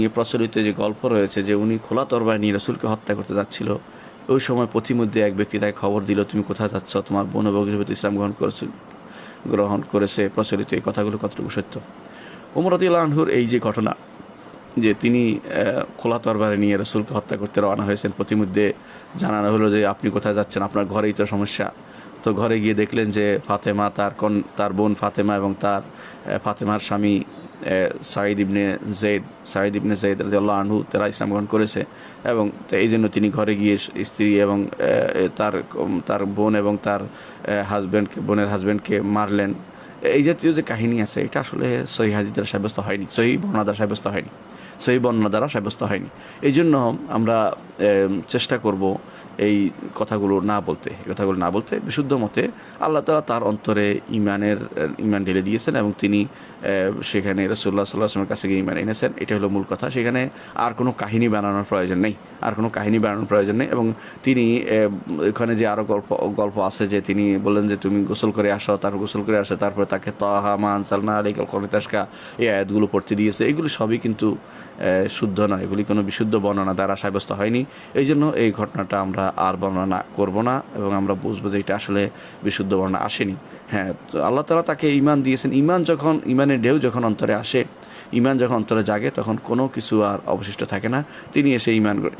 নিয়ে প্রচলিত যে গল্প রয়েছে যে উনি খোলা তরবারি নিয়ে রসুলকে হত্যা করতে যাচ্ছিল, ওই সময় পথিমধ্যে এক ব্যক্তি তাকে খবর দিল, তুমি কোথায় যাচ্ছ, তোমার বোন এবং গৃহবধূ ইসলাম গ্রহণ করেছে। প্রচলিত এই কথাগুলো কতটুকু সত্য? ওমর রাদিয়াল্লাহু আনহুর এই যে ঘটনা, যে তিনি খোলা তরবারি নিয়ে রসুলকে হত্যা করতে রওনা হয়েছেন, পথিমধ্যে জানানো হলো যে আপনি কোথায় যাচ্ছেন, আপনার ঘরেই তো সমস্যা। তো ঘরে গিয়ে দেখলেন যে ফাতেমা, তার বোন ফাতেমা এবং ফাতেমার স্বামী সাঈদ ইবনে যায়েদ রাদিয়াল্লাহু আনহু তারা ইসলাম গ্রহণ করেছে, এবং এই জন্য তিনি ঘরে গিয়ে স্ত্রী এবং তার বোন এবং তার বোনের হাজব্যান্ডকে মারলেন। এই জাতীয় যে কাহিনী আছে, এটা আসলে সহিহ হাদিস দ্বারা সাব্যস্ত হয়নি, সহিহ বর্ণনা দ্বারা সাব্যস্ত হয়নি। এই জন্য আমরা চেষ্টা করব এই কথাগুলো না বলতে। বিশুদ্ধ মতে আল্লাহ তাআলা তার অন্তরে ইমান ঢেলে দিয়েছেন এবং তিনি সেখানে রাসূলুল্লাহ সাল্লাল্লাহু আলাইহি ওয়াসাল্লামের কাছে গিয়ে ইমান এনেছেন। এটা হলো মূল কথা। সেখানে আর কোনো কাহিনী বানানোর প্রয়োজন নেই, এবং তিনি ওখানে যে আরও গল্প আছে যে তিনি বললেন যে তুমি গোসল করে আসো, তারপরে তাকে তাহা মা আনজালনা আলাইকাল কুরআন লিতাশকা এই আয়াতগুলো পড়তে দিয়েছে। এগুলি সবই কিন্তু শুদ্ধ নয়, এগুলি কোনো বিশুদ্ধ বর্ণনা দ্বারা সাব্যস্ত হয়নি। এই জন্য এই ঘটনাটা আমরা আর বর্ণনা করব না, এবং আমরা বুঝবো যে এটা আসলে বিশুদ্ধ বর্ণনা আসেনি। হ্যাঁ, তো আল্লাহ তাআলা তাকে ঈমান দিয়েছেন। ঈমানের ঢেউ যখন অন্তরে আসে, ঈমান যখন অন্তরে জাগে, তখন কোনো কিছু আর অবশিষ্ট থাকে না। তিনি এসে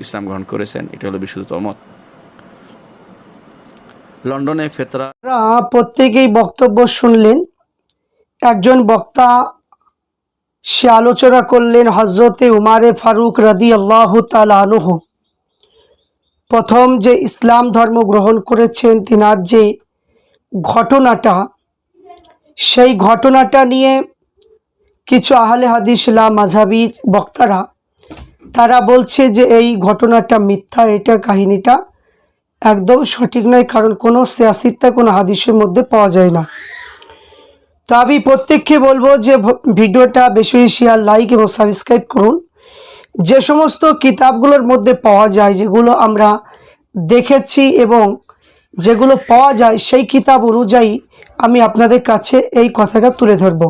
ইসলাম গ্রহণ করেছেন। এটা হলো বিশুদ্ধতম মত। লন্ডনে ফেতরা প্রত্যেকেই বক্তব্য শুনলেন। একজন বক্তা সে আলোচনা করলেন হযরতে উমারে ফারুক রাদিয়াল্লাহু তাআলা আনহু প্রথম যে ইসলাম ধর্ম গ্রহণ করেছেন, তিনার যে ঘটনাটা, সেই ঘটনাটা নিয়ে কিছু আহলে হাদিস মাযহাবী বক্তারা তারা বলছে যে এই ঘটনাটা মিথ্যা, এটা কাহিনীটা একদম সঠিক নয়, কারণ কোনো সিয়াসিত্তা কোনো হাদিসের মধ্যে পাওয়া যায় না। তো আমি প্রত্যেককে বলবো যে ভিডিওটা বেশি শেয়ার, লাইক এবং সাবস্ক্রাইব করুন। যে সমস্ত কিতাবগুলোর মধ্যে পাওয়া যায়, যেগুলো আমরা দেখেছি এবং যেগুলো পাওয়া যায়, সেই কিতাব অনুযায়ী আমি আপনাদের কাছে এই কথাটা তুলে ধরব।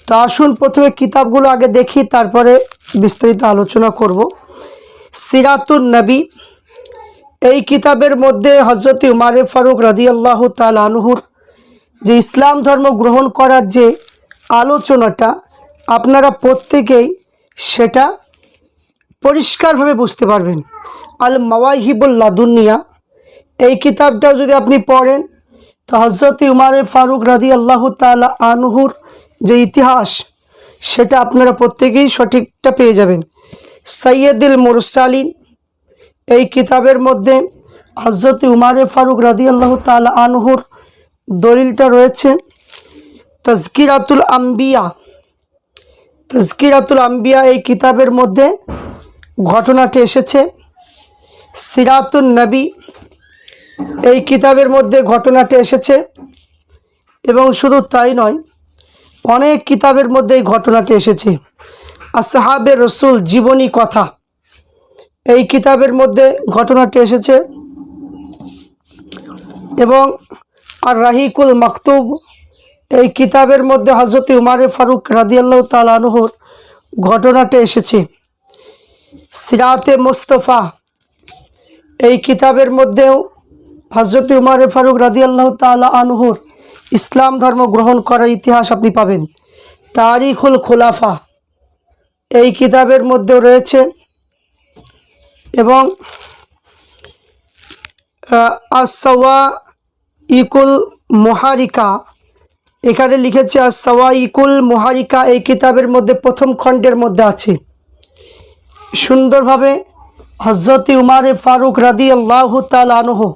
তো আসুন প্রথমে কিতাবগুলো আগে দেখি, তারপরে বিস্তারিত আলোচনা করব। সিরাতুন নবী, এই কিতাবের মধ্যে হযরত উমারে ফারুক রাদিয়াল্লাহু তাআলা আনহুর যে ইসলাম ধর্ম গ্রহণ করার যে আলোচনাটা, আপনারা প্রত্যেকেই সেটা পরিষ্কারভাবে বুঝতে পারবেন। আল মাওয়াহিবুল লাদুনিয়া, এই কিতাবটাও যদি আপনি পড়েন, তো হযরত উমারে ফারুক রাদিয়াল্লাহু তাআলা আনহুর যে ইতিহাস, সেটা আপনারা প্রত্যেকেই সঠিকটা পেয়ে যাবেন। সাইয়্যিদুল মুরসালিন, এই কিতাবের মধ্যে হযরত উমারে ফারুক রাদিয়াল্লাহু তাআলা আনহুর দলিলটা রয়েছে। তাজকিরাতুল আম্বিয়া, এই কিতাবের মধ্যে ঘটনাটি এসেছে। সিরাতুন নবী, এই কিতাবের মধ্যে ঘটনাটি এসেছে। এবং শুধু তাই নয়, অনেক কিতাবের মধ্যে এই ঘটনাটি এসেছে। আসহাবে রসুল জীবনী কথা, এই কিতাবের মধ্যে ঘটনাটি এসেছে। এবং আর রাহিকুল মাকতুব, এই কিতাবের মধ্যে হযরত উমারে ফারুক রাদিয়াল্লাহু তাআলা আনহুর ঘটনাটি এসেছে। সিরাতে মুস্তাফা, এই কিতাবের মধ্যেও হযরত উমারে ফারুক রাদিয়াল্লাহু তাআলা আনহুর ইসলাম ধর্ম গ্রহণ করার ইতিহাস আপনি পাবেন। তারিখুল খুলাফা, এই কিতাবের মধ্যেও রয়েছে। এবং আসসাওয়াইকুল মুহারিকা, এখানে লিখেছে আসসাওয়াইকুল মুহারিকা, এই কিতাবের মধ্যে প্রথম খণ্ডের মধ্যে আছে। সুন্দরভাবে হযরত উমারে ফারুক রাদিয়াল্লাহু তাআলা আনহু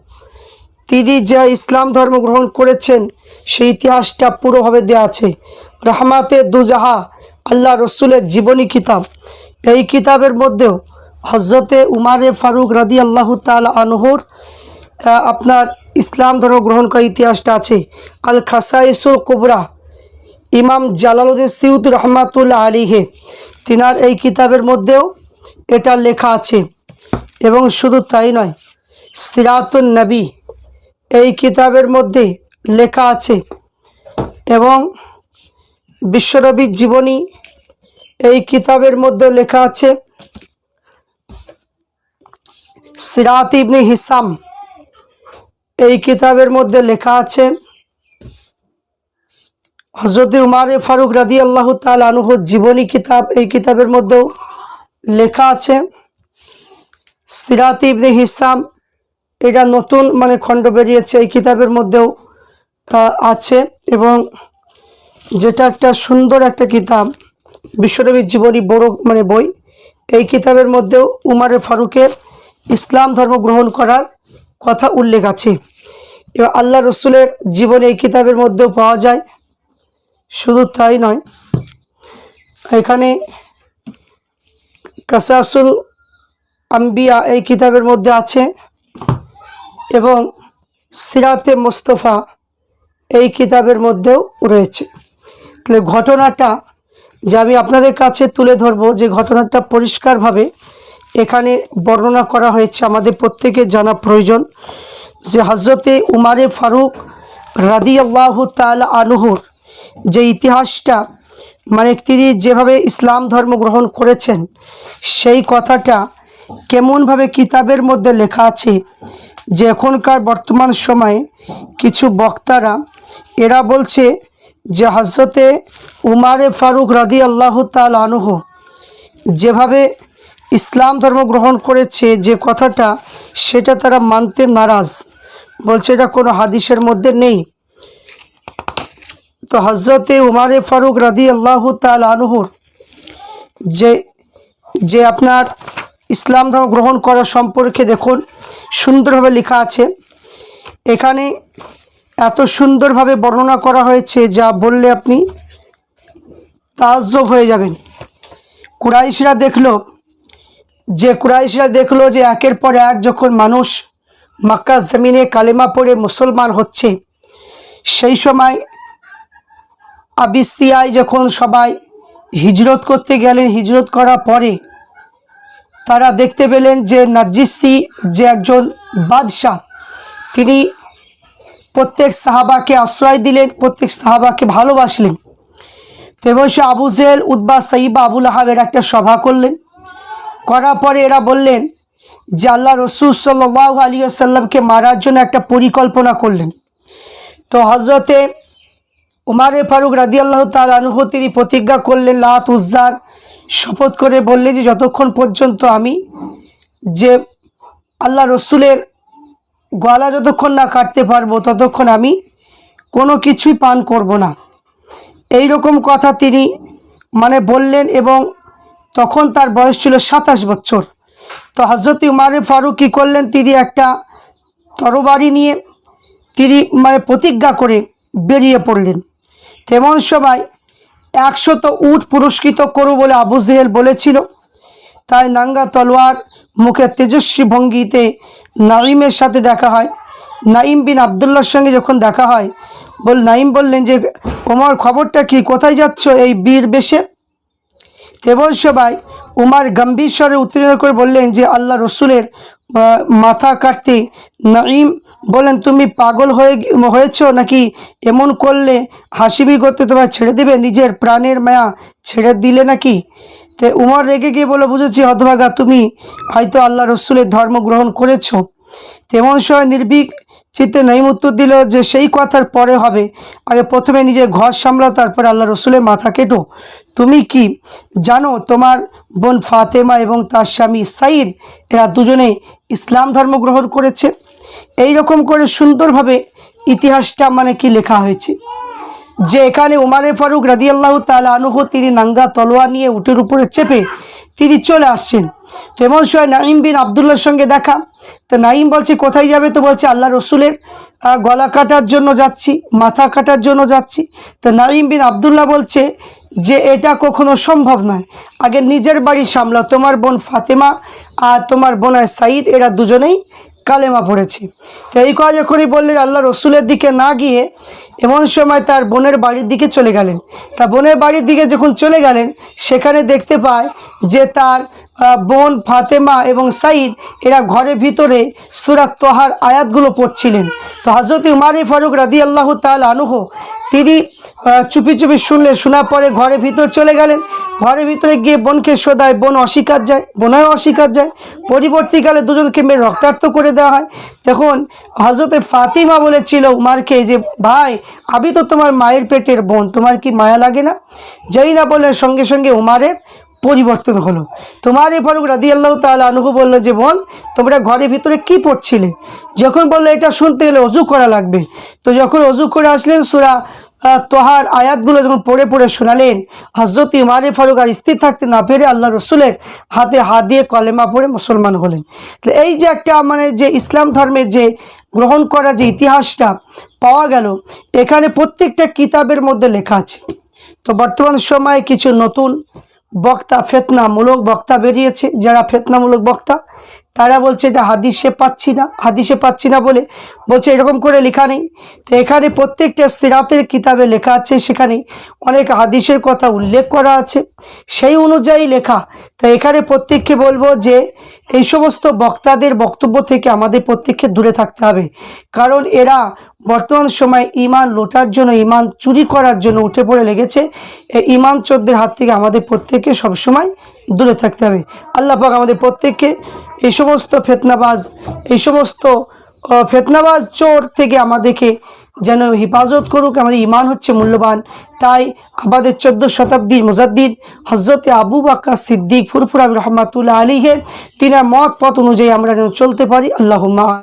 তিনি যে ইসলাম ধর্ম গ্রহণ করেছেন, সেই ইতিহাসটা পুরোভাবে দেওয়া আছে। রহমাতে দুজাহা, আল্লাহ রসুলের জীবনী কিতাব, এই কিতাবের মধ্যেও হযরতে উমারে ফারুক রাদিয়াল্লাহু তাআলা আনহুর আপনার ইসলাম ধর্ম গ্রহণ করার ইতিহাসটা আছে। আল খাসাইসুল কুবরা, ইমাম জালালউদ্দিন সিউতি রহমাতুল্লাহ আলাইহি, তিনার এই কিতাবের মধ্যেও এটা লেখা আছে। এবং শুধু তাই নয়, সিরাতুন নবী, এই কিতাবের মধ্যে লেখা আছে। এবং বিশ্বনবীর জীবনী, এই কিতাবের মধ্যে লেখা আছে সিরাত ইবনে হিসাম, এই কিতাবের মধ্যে লেখা আছে হযরত উমর ফারুক রাদিয়াল্লাহু তাআলা আনহুর জীবনী কিতাব, এই কিতাবের মধ্যেও লেখা আছে সিরাত ইবনে হিসাম। এটা নতুন খণ্ড বেরিয়েছে, এই কিতাবের মধ্যেও আছে, এবং যেটা একটা সুন্দর একটা কিতাব, বিশ্বনবীর জীবনী বড় বই। এই কিতাবের মধ্যেও উমর ফারুকের ইসলাম ধর্ম গ্রহণ করার কথা উল্লেখ আছে, এবং আল্লাহ রসুলের জীবনে এই কিতাবের মধ্যেও পাওয়া যায়। শুধু তাই নয়, এখানে কাসাসুল আম্বিয়া এই কিতাবের মধ্যে আছে, এবং সিরাতে মুস্তাফা এই কিতাবের মধ্যেও রয়েছে। তাহলে ঘটনাটা যে আমি আপনাদের কাছে তুলে ধরবো, যে ঘটনাটা পরিষ্কারভাবে এখানে বর্ণনা করা হয়েছে, আমাদের প্রত্যেকের জানা প্রয়োজন যে হযরতে উমর ফারুক রাদিয়াল্লাহু তাআলা আনহুর যে ইতিহাসটা, তিনি যেভাবে ইসলাম ধর্ম গ্রহণ করেছেন, সেই কথাটা কেমনভাবে কিতাবের মধ্যে লেখা আছে, যে এখনকার বর্তমান সময়ে কিছু বক্তারা এরা বলছে যে হযরতে উমর ফারুক রাদিয়াল্লাহু তাআলা আনহু যেভাবে ইসলাম ধর্ম গ্রহণ করেছে, যে কথাটা সেটা তারা মানতে নারাজ, বলছে এটা কোনো হাদিসের মধ্যে নেই। তো হযরতে উমর ফারুক রাদিয়াল্লাহু তাআলা আনহুর যে আপনার ইসলাম ধর্ম গ্রহণ করা সম্পর্কে দেখুন সুন্দরভাবে লেখা আছে। এখানে এত সুন্দরভাবে বর্ণনা করা হয়েছে, যা বললে আপনি তাজ্জব হয়ে যাবেন। কুরাইশরা দেখলো যে একের পর এক যখন মানুষ মক্কা জমিনে কালেমা পড়ে মুসলমান হচ্ছে, সেই সময় আবিসিয়ায় যখন সবাই হিজরত করতে গেলেন, হিজরত করার পরে তারা দেখতে পেলেন যে নাজিসি যে একজন বাদশাহ, তিনি প্রত্যেক সাহাবাকে আশ্রয় দিলেন, প্রত্যেক সাহাবাকে ভালোবাসলেন। তো এবং সে আবু জেহেল, উতবা, সাইবা, আবু লাহাবের একটা সভা করলেন। করার পরে এরা বললেন যে আল্লাহ রসুল সাল্লাল্লাহু আলাইহি ওয়াসাল্লামকে মারার জন্য একটা পরিকল্পনা করলেন। তো হযরতে উমর ফারুক রাদিয়াল্লাহু তাআলা আনহু তিনি প্রতিজ্ঞা করলেন, লাত উজ্জার শপথ করে বললেন যে যতক্ষণ পর্যন্ত আমি যে আল্লাহ রসুলের গলা যতক্ষণ না কাটতে পারবো, ততক্ষণ আমি কোনো কিছুই পান করব না। এই রকম কথা তিনি বললেন, এবং তখন তার বয়স ছিল 27 বছর। তো হযরত উমর ফারুক কী করলেন, তিনি একটা তরবারি নিয়ে তিনি প্রতিজ্ঞা করে বেরিয়ে পড়লেন। তেমন সময় 100 উট পুরস্কৃত করব বলে আবু জেহেল বলেছিল, তাই নাঙ্গা তলোয়ার, মুখে তেজস্বী ভঙ্গিতে নাঈমের সাথে দেখা হয়। নাঈম বিন আবদুল্লাহর সঙ্গে যখন দেখা হয়, নাঈম বললেন যে ওমর, খবরটা কি, কোথায় যাচ্ছ এই বীর বেশে? তেমন সবাই উমর গম্ভীর স্বরে উত্তেজনা করে বললেন যে আল্লাহ রসুলের মাথা কাটতে। নাঈম বলেন, তুমি পাগল হয়েছ নাকি? এমন করলে হাসিবি করতে তোমার ছেড়ে দেবে? নিজের প্রাণের মায়া ছেড়ে দিলে নাকি? তো উমর রেগে গিয়ে বলে, বুঝেছি হতভাগা, তুমি হয়তো আল্লাহ রসুলের ধর্ম গ্রহণ করেছো। তেমন সময় নির্ভীক চিত্তে নাঈম উত্তর দিল যে সেই কথার পরে হবে, আগে প্রথমে নিজের ঘর সামলাও, তারপরে আল্লাহ রসুলের মাথা কেটো। তুমি কি জানো তোমার বোন ফাতেমা এবং তার স্বামী সাইদ এরা দুজনে ইসলাম ধর্ম গ্রহণ করেছে? এই রকম করে সুন্দরভাবে ইতিহাসটা কি লেখা হয়েছে, যে এখানে উমর ফারুক রাদিয়াল্লাহু তাআলা আনহু তিনি নাঙ্গা তলোয়ার নিয়ে উটের উপরে চেপে তিনি চলে আসছেন। তো এমন সময় নাঈম বিন আবদুল্লাহর সঙ্গে দেখা। তো নাঈম বলছে, কোথায় যাবে? তো বলছে আল্লাহ রসুলের গলা কাটার জন্য যাচ্ছি, মাথা কাটার জন্য যাচ্ছি। তো নাঈম বিন আবদুল্লাহ বলছে যে এটা কখনো সম্ভব নয়, আগে নিজের বাড়ি সামলাও, তোমার বোন ফাতেমা আর তোমার বোন সাইদ এরা দুজনেই কালেমা পড়েছে। তো এই কথা যখনই বললেন, আল্লাহ রসুলের দিকে না গিয়ে এমন সময় তার বোনের বাড়ির দিকে চলে গেলেন। তা বোনের বাড়ির দিকে যখন চলে গেলেন, সেখানে দেখতে পায় যে তার বোন ফাতেমা এবং সাইদ এরা ঘরের ভিতরে সূরা তোহার আয়াতগুলো পড়ছিলেন। তো হযরত উমর ফারুক রাদিয়াল্লাহু তাআলা আনহু তিনি চুপি চুপি শুনলেন, শোনার পরে ঘরের ভিতর চলে গেলেন। ঘরের ভিতরে গিয়ে বোনকে শোধায়, বোন অস্বীকার যায়, বোনও অস্বীকার যায়। পরবর্তীকালে দুজনকে মেরে রক্তাক্ত করে দেওয়া হয়। তখন হজরতে ফাতিমা বলেছিল উমারকে যে ভাই, আমি তো তোমার মায়ের পেটের বোন, তোমার কি মায়া লাগে না? যেই না বললেন সঙ্গে সঙ্গে উমারের পরিবর্তন হলো। তোমার ফারুক রাদিয়াল্লাহু তাআলা আনহু বললো যে বোন, তোমরা ঘরের ভিতরে কি পড়ছিলে? যখন বললো এটা শুনতে গেলে অজু করা লাগবে, তো যখন অজু করে আসলেন সূরা তোহার আয়াতগুলো যখন পড়ে পড়ে শোনালেন, হযরত উমার ফারুক আর স্থির থাকতে না পেরে আল্লাহ রসুলের হাতে হাত দিয়ে কলেমা পড়ে মুসলমান হলেন। তো এই যে একটা মানে যে ইসলাম ধর্মের যে গ্রহণ করা যে ইতিহাসটা পাওয়া গেল, এখানে প্রত্যেকটা কিতাবের মধ্যে লেখা আছে। তো বর্তমান সময়ে কিছু নতুন বক্তা, ফেতনামূলক বক্তা বেরিয়েছে। যারা ফেতনামূলক বক্তা তারা বলছে এটা হাদিসে পাচ্ছি না বলে বলছে এরকম করে লেখা নেই। তো এখানে প্রত্যেকটা সিরাতের কিতাবে লেখা আছে, সেখানে অনেক হাদিসের কথা উল্লেখ করা আছে, সেই অনুযায়ী লেখা। তো এখানে প্রত্যেককে বলবো যে এই সমস্ত বক্তাদের বক্তব্য থেকে আমাদের প্রত্যেককে দূরে থাকতে হবে। কারণ এরা বর্তমান সময় ইমান লোটার জন্য, ইমান চুরি করার জন্য উঠে পড়ে লেগেছে। এই ইমান চোরদের হাত থেকে আমাদের প্রত্যেককে সবসময় দূরে থাকতে হবে। আল্লাহ পাক আমাদের প্রত্যেককে এই সমস্ত ফেতনাবাজ চোর থেকে আমাদেরকে যেন হেফাজত করুক। আমাদের ইমান হচ্ছে মূল্যবান। তাই আমাদের 14 শতাব্দীর মুজাদ্দিদ হযরতে আবু বকর সিদ্দিক ফুরফুরা রহমাতুল্লাহ আলাইহি তিনার মত পথ অনুযায়ী আমরা যেন চলতে পারি। আল্লাহুম্মা